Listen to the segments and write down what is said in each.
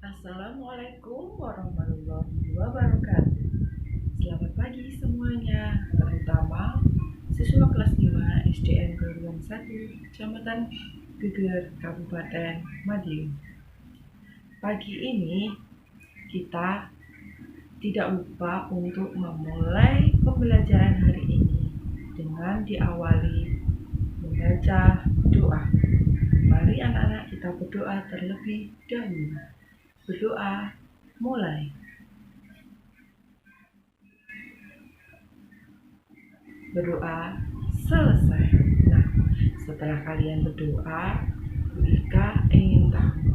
Assalamualaikum warahmatullahi wabarakatuh. Selamat pagi semuanya, terutama siswa kelas 5 SDN Geluruan 1, Kecamatan Geger, Kabupaten Madiun. Pagi ini kita tidak lupa untuk memulai pembelajaran hari ini dengan diawali membaca doa. Mari anak-anak kita berdoa terlebih dahulu. Berdoa mulai. Berdoa selesai. Nah, setelah kalian berdoa, Bu Ika ingin tahu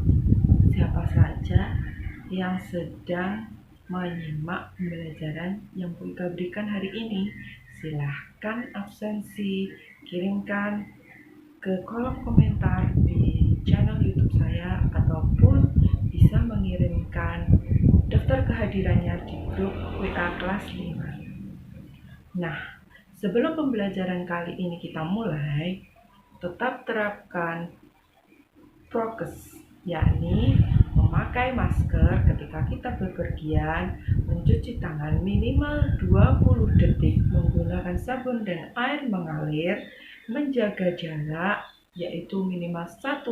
siapa saja yang sedang menyimak pembelajaran yang Bu Ika berikan hari ini. Silahkan absensi, kirimkan ke kolom komentar di channel YouTube saya ataupun bisa mengirimkan daftar kehadirannya di grup WA kelas 5. Nah, sebelum pembelajaran kali ini kita mulai, tetap terapkan prokes, yakni memakai masker ketika kita bepergian, mencuci tangan minimal 20 detik menggunakan sabun dan air mengalir, menjaga jarak yaitu minimal 1,5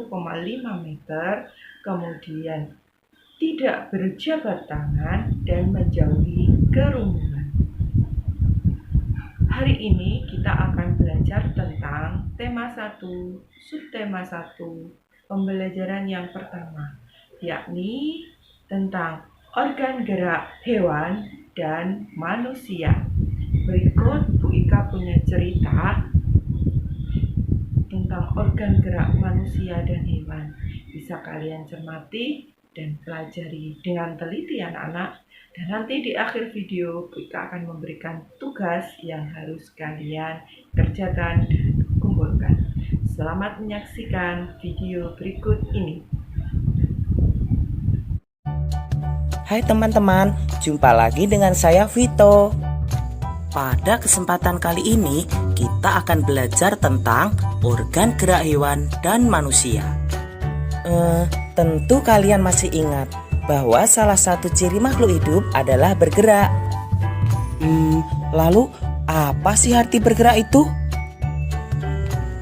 meter, kemudian tidak berjabat tangan dan menjauhi kerumunan. Hari ini kita akan belajar tentang tema 1, subtema 1, pembelajaran yang pertama, yakni tentang organ gerak hewan dan manusia. Berikut Bu Ika punya cerita tentang organ gerak manusia dan hewan. Bisa kalian cermati dan pelajari dengan teliti anak-anak. Dan nanti di akhir video Bu Ika akan memberikan tugas yang harus kalian kerjakan dan kumpulkan. Selamat menyaksikan video berikut ini. Hai teman-teman, jumpa lagi dengan saya Vito. Pada kesempatan kali ini kita akan belajar tentang organ gerak hewan dan manusia. Tentu kalian masih ingat bahwa salah satu ciri makhluk hidup adalah bergerak. Lalu apa sih arti bergerak itu?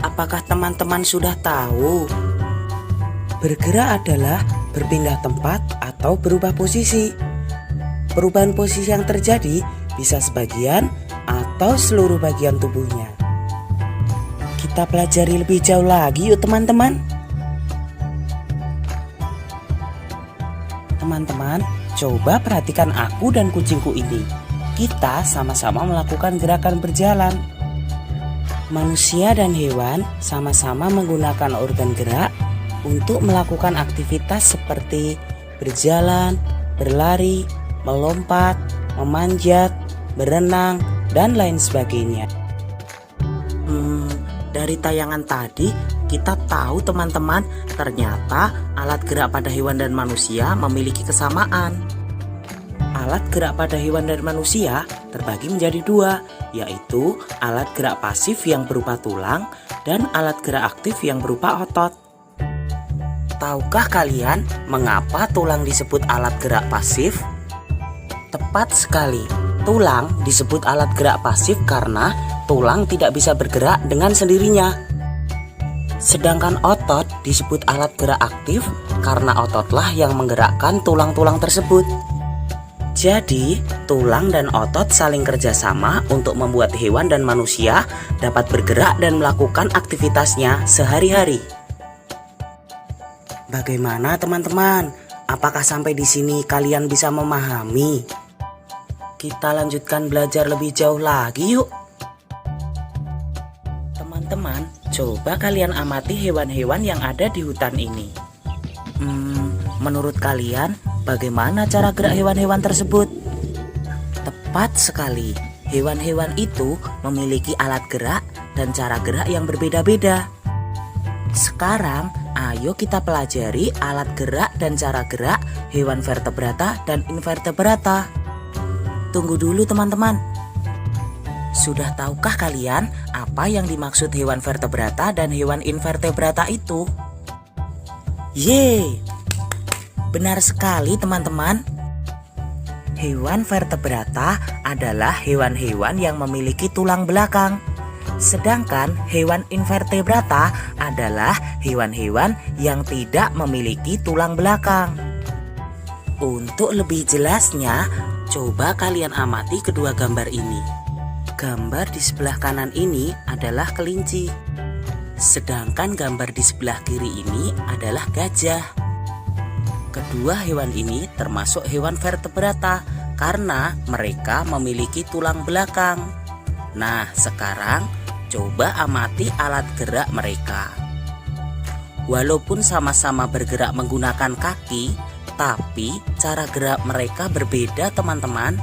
Apakah teman-teman sudah tahu? Bergerak adalah berpindah tempat atau berubah posisi. Perubahan posisi yang terjadi bisa sebagian atau seluruh bagian tubuhnya. Kita pelajari lebih jauh lagi yuk teman-teman. Teman-teman, coba perhatikan aku dan kucingku ini. Kita sama-sama melakukan gerakan berjalan. Manusia dan hewan sama-sama menggunakan organ gerak untuk melakukan aktivitas seperti berjalan, berlari, melompat, memanjat, berenang, dan lain sebagainya. Dari tayangan tadi kita tahu teman-teman, ternyata alat gerak pada hewan dan manusia memiliki kesamaan. Alat gerak pada hewan dan manusia terbagi menjadi dua, yaitu alat gerak pasif yang berupa tulang dan alat gerak aktif yang berupa otot. Tahukah kalian mengapa tulang disebut alat gerak pasif? Tepat sekali, tulang disebut alat gerak pasif karena tulang tidak bisa bergerak dengan sendirinya. Sedangkan otot disebut alat gerak aktif karena ototlah yang menggerakkan tulang-tulang tersebut. Jadi, tulang dan otot saling kerjasama untuk membuat hewan dan manusia dapat bergerak dan melakukan aktivitasnya sehari-hari. Bagaimana teman-teman? Apakah sampai di sini kalian bisa memahami? Kita lanjutkan belajar lebih jauh lagi yuk. Teman-teman, coba kalian amati hewan-hewan yang ada di hutan ini. Menurut kalian, bagaimana cara gerak hewan-hewan tersebut? Tepat sekali, hewan-hewan itu memiliki alat gerak dan cara gerak yang berbeda-beda. Sekarang, ayo kita pelajari alat gerak dan cara gerak hewan vertebrata dan invertebrata. Tunggu dulu teman-teman. Sudah tahukah kalian apa yang dimaksud hewan vertebrata dan hewan invertebrata itu? Yeay! Benar sekali teman-teman. Hewan vertebrata adalah hewan-hewan yang memiliki tulang belakang. Sedangkan hewan invertebrata adalah hewan-hewan yang tidak memiliki tulang belakang. Untuk lebih jelasnya, coba kalian amati kedua gambar ini. Gambar di sebelah kanan ini adalah kelinci. Sedangkan gambar di sebelah kiri ini adalah gajah. Kedua hewan ini termasuk hewan vertebrata karena mereka memiliki tulang belakang. Nah, sekarang coba amati alat gerak mereka. Walaupun sama-sama bergerak menggunakan kaki, tapi cara gerak mereka berbeda, teman-teman.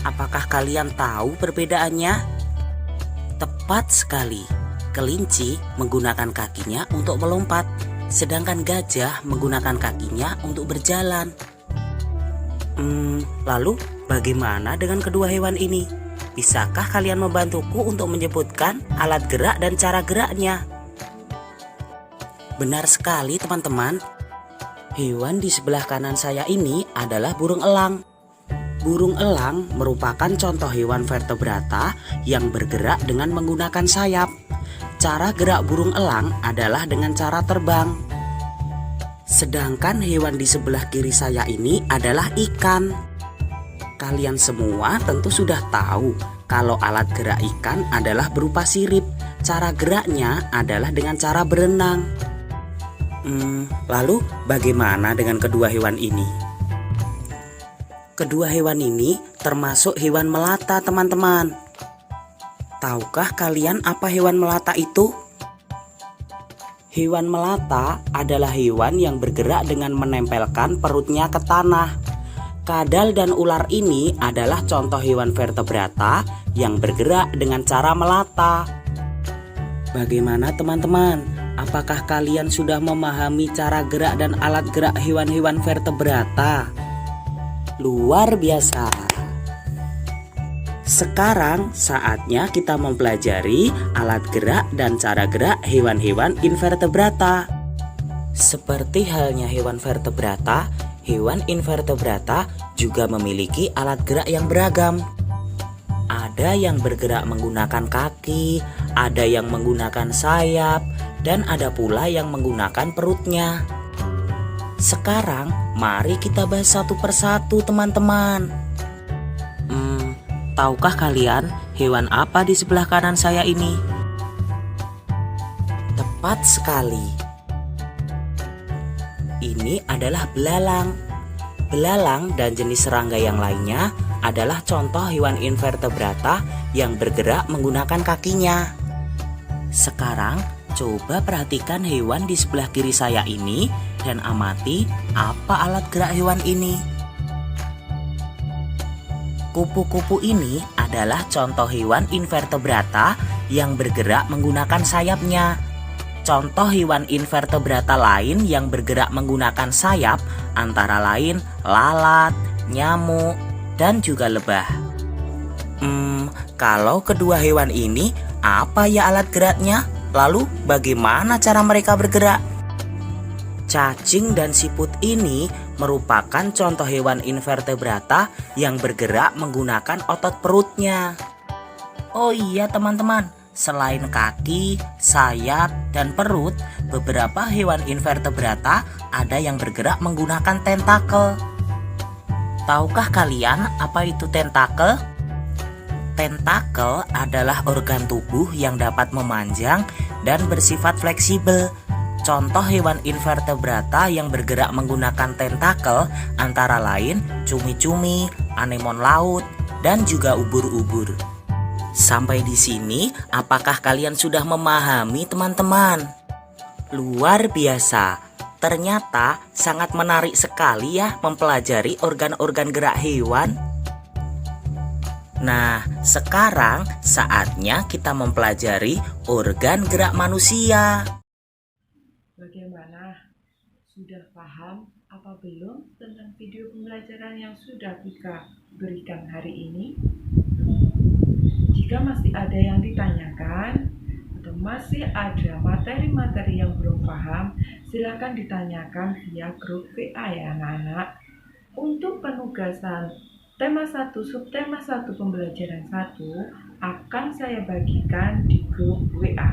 Apakah kalian tahu perbedaannya? Tepat sekali. Kelinci menggunakan kakinya untuk melompat, sedangkan gajah menggunakan kakinya untuk berjalan. Lalu bagaimana dengan kedua hewan ini? Bisakah kalian membantuku untuk menyebutkan alat gerak dan cara geraknya? Benar sekali teman-teman. Hewan di sebelah kanan saya ini adalah burung elang. Burung elang merupakan contoh hewan vertebrata yang bergerak dengan menggunakan sayap. Cara gerak burung elang adalah dengan cara terbang. Sedangkan hewan di sebelah kiri saya ini adalah ikan. Kalian semua tentu sudah tahu kalau alat gerak ikan adalah berupa sirip. Cara geraknya adalah dengan cara berenang. Lalu bagaimana dengan kedua hewan ini? Kedua hewan ini termasuk hewan melata, teman-teman. Tahukah kalian apa hewan melata itu? Hewan melata adalah hewan yang bergerak dengan menempelkan perutnya ke tanah. Kadal dan ular ini adalah contoh hewan vertebrata yang bergerak dengan cara melata. Bagaimana teman-teman? Apakah kalian sudah memahami cara gerak dan alat gerak hewan-hewan vertebrata? Luar biasa. Sekarang saatnya kita mempelajari alat gerak dan cara gerak hewan-hewan invertebrata. Seperti halnya hewan vertebrata, hewan invertebrata juga memiliki alat gerak yang beragam. Ada yang bergerak menggunakan kaki, ada yang menggunakan sayap, dan ada pula yang menggunakan perutnya. Sekarang mari kita bahas satu persatu, teman-teman. Tahukah kalian hewan apa di sebelah kanan saya ini? Tepat sekali. Ini adalah belalang. Belalang dan jenis serangga yang lainnya adalah contoh hewan invertebrata yang bergerak menggunakan kakinya. Sekarang coba perhatikan hewan di sebelah kiri saya ini dan amati apa alat gerak hewan ini. Kupu-kupu ini adalah contoh hewan invertebrata yang bergerak menggunakan sayapnya. Contoh hewan invertebrata lain yang bergerak menggunakan sayap antara lain lalat, nyamuk, dan juga lebah. Kalau kedua hewan ini, apa ya alat geraknya? Lalu bagaimana cara mereka bergerak? Cacing dan siput ini merupakan contoh hewan invertebrata yang bergerak menggunakan otot perutnya. Oh iya teman-teman, selain kaki, sayap, dan perut, beberapa hewan invertebrata ada yang bergerak menggunakan tentakel. Tahukah kalian apa itu tentakel? Tentakel adalah organ tubuh yang dapat memanjang dan bersifat fleksibel. Contoh hewan invertebrata yang bergerak menggunakan tentakel antara lain cumi-cumi, anemon laut, dan juga ubur-ubur. Sampai di sini, apakah kalian sudah memahami, teman-teman? Luar biasa. Ternyata sangat menarik sekali ya mempelajari organ-organ gerak hewan. Nah, sekarang saatnya kita mempelajari organ gerak manusia. Bagaimana? Sudah paham apa belum tentang video pembelajaran yang sudah Bika berikan hari ini? Jika masih ada yang ditanyakan atau masih ada materi-materi yang belum paham, silakan ditanyakan via grup WA ya anak-anak. Untuk penugasan tema 1, subtema 1 pembelajaran 1 akan saya bagikan di grup WA.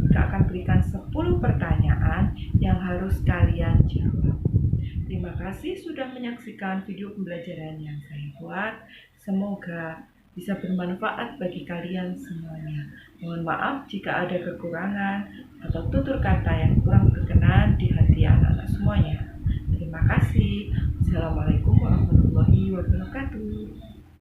Kita akan berikan 10 pertanyaan yang harus kalian jawab. Terima kasih sudah menyaksikan video pembelajaran yang saya buat. Semoga bisa bermanfaat bagi kalian semuanya. Mohon maaf jika ada kekurangan atau tutur kata yang kurang berkenan di hati anak-anak semuanya. Terima kasih. Assalamualaikum warahmatullahi wabarakatuh.